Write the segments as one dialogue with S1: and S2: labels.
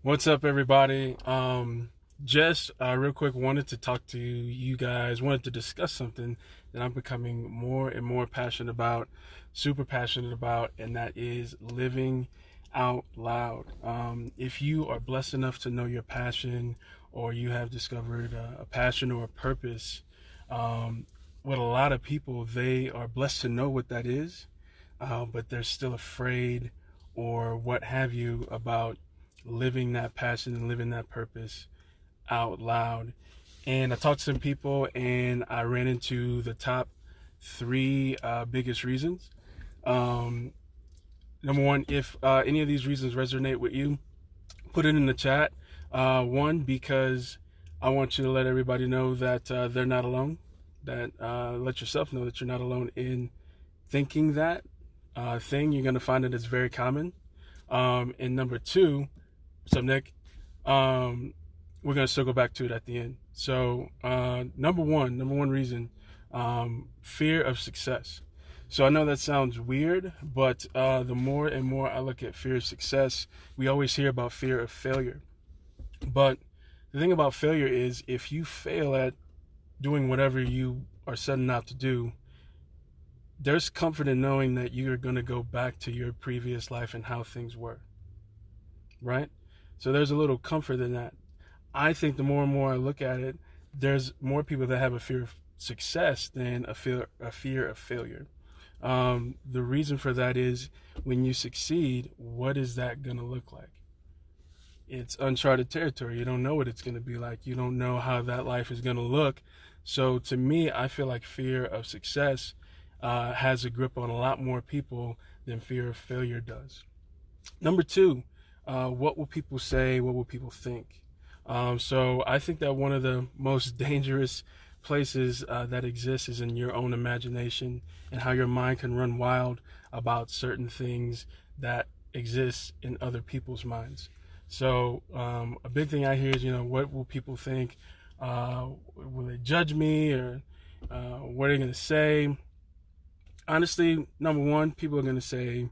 S1: What's up, everybody? Just real quick, wanted to talk to you guys, wanted to discuss something that I'm becoming more and more passionate about, super passionate about, and that is living out loud. If you are blessed enough to know your passion, or you have discovered a passion or a purpose, um, with a lot of people, they are blessed to know what that is, but they're still afraid or what have you about living that passion and living that purpose out loud. And I talked to some people and I ran into the top three biggest reasons. Um, Number one, if any of these reasons resonate with you, put it in the chat. One, because I want you to let everybody know that they're not alone. That let yourself know that you're not alone in thinking that thing. You're going to find that it's very common. And number two, what's up, Nick? Um, we're gonna circle back to it at the end. So, number one reason, fear of success. So I know that sounds weird, but the more and more I look at fear of success, we always hear about fear of failure. But the thing about failure is, if you fail at doing whatever you are setting out to do, there's comfort in knowing that you're going to go back to your previous life and how things were, right? So there's a little comfort in that. I think the more and more I look at it, there's more people that have a fear of success than a fear of failure. The reason for that is when you succeed, what is that going to look like? It's uncharted territory. You don't know what it's going to be like. You don't know how that life is going to look. So to me, I feel like fear of success has a grip on a lot more people than fear of failure does. Number two, what will people say? What will people think? So I think that one of the most dangerous places that exists is in your own imagination and how your mind can run wild about certain things that exist in other people's minds. So a big thing I hear is, what will people think? Will they judge me, or what are they going to say? Honestly, number one, people are going to say,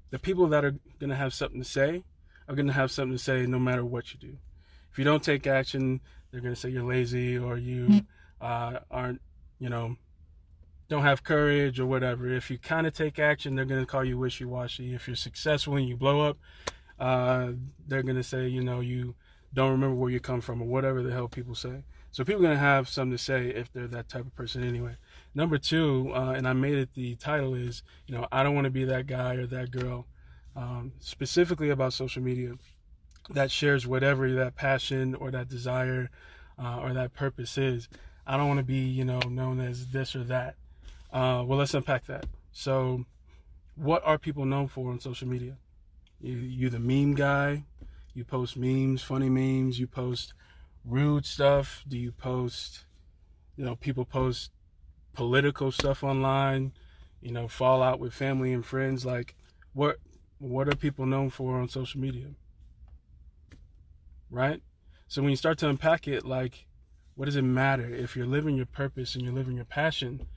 S1: the people that are going to have something to say are going to have something to say no matter what you do. If you don't take action, they're going to say you're lazy, or you aren't, don't have courage or whatever. If you kind of take action, they're going to call you wishy-washy. If you're successful and you blow up, they're going to say, you don't remember where you come from, or whatever the hell people say. So people are going to have something to say if they're that type of person anyway. Number two, and I made it the title, is, I don't want to be that guy or that girl, specifically about social media, that shares whatever that passion or that desire or that purpose is. I don't want to be, known as this or that. Well, let's unpack that. So, what are people known for on social media? You the meme guy. You post memes, funny memes. You post rude stuff. Do you post, people post political stuff online? Fallout with family and friends. Like, what are people known for on social media? Right? So when you start to unpack it, like, what does it matter? If you're living your purpose and you're living your passion,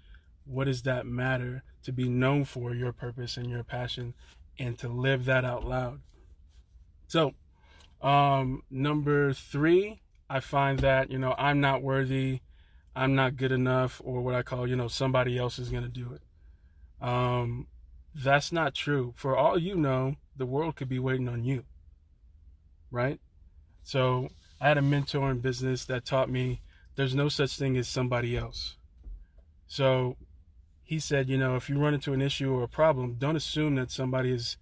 S1: what does that matter to be known for your purpose and your passion and to live that out loud? So, number three, I find that, I'm not worthy, I'm not good enough, or what I call, somebody else is going to do it. That's not true. For all you know, the world could be waiting on you, right? So I had a mentor in business that taught me there's no such thing as somebody else. So he said, if you run into an issue or a problem, don't assume that somebody has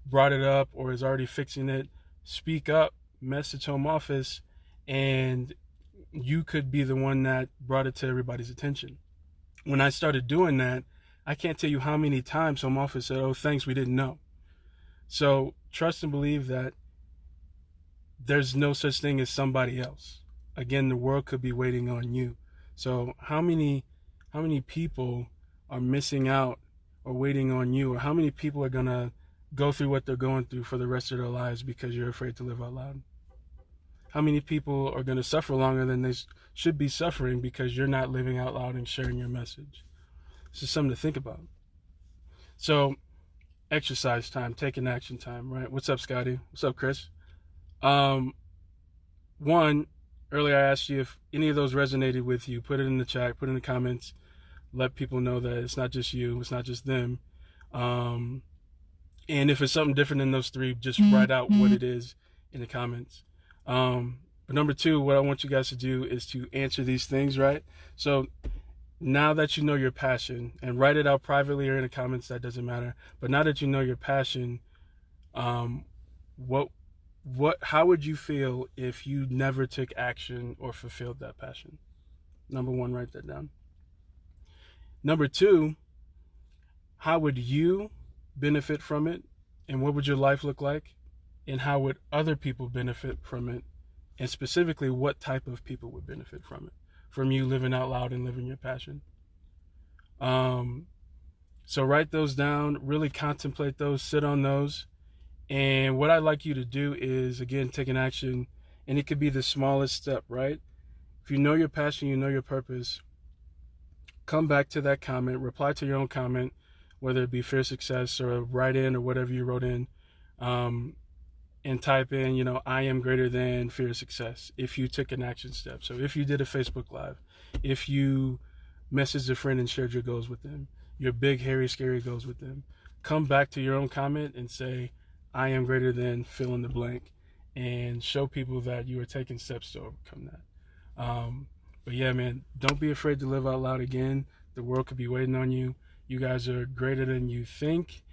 S1: brought it up or is already fixing it. Speak up, message home office, and you could be the one that brought it to everybody's attention. When I started doing that, I can't tell you how many times home office said, "Oh, thanks, we didn't know." So trust and believe that there's no such thing as somebody else. Again, the world could be waiting on you. So how many people are missing out or waiting on you, or how many people are going to go through what they're going through for the rest of their lives because you're afraid to live out loud? How many people are going to suffer longer than they should be suffering because you're not living out loud and sharing your message? This is something to think about. So exercise time, taking action time, right? What's up, Scotty? What's up, Chris? Um, one, earlier I asked you if any of those resonated with you. Put it in the chat, put it in the comments. Let people know that it's not just you, it's not just them. Um, and if it's something different than those three, just write out what it is in the comments. But number two, what I want you guys to do is to answer these things, right? So now that you know your passion, and write it out privately or in the comments, that doesn't matter. But now that you know your passion, what how would you feel if you never took action or fulfilled that passion? Number one, write that down. Number two, how would you benefit from it, and what would your life look like, and how would other people benefit from it, and specifically what type of people would benefit from it, from you living out loud and living your passion. So write those down, really contemplate those, sit on those. And what I'd like you to do is, again, take an action, and it could be the smallest step, right? If you know your passion, you know your purpose, come back to that comment, reply to your own comment, whether it be Fear Success or write in or whatever you wrote in, and type in, I am greater than fear success, if you took an action step. So if you did a Facebook Live, if you messaged a friend and shared your goals with them, your big, hairy, scary goals with them, come back to your own comment and say, I am greater than fill in the blank, and show people that you are taking steps to overcome that. But yeah, man, don't be afraid to live out loud again. The world could be waiting on you. You guys are greater than you think.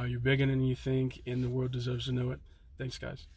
S1: You're bigger than you think, and the world deserves to know it. Thanks, guys.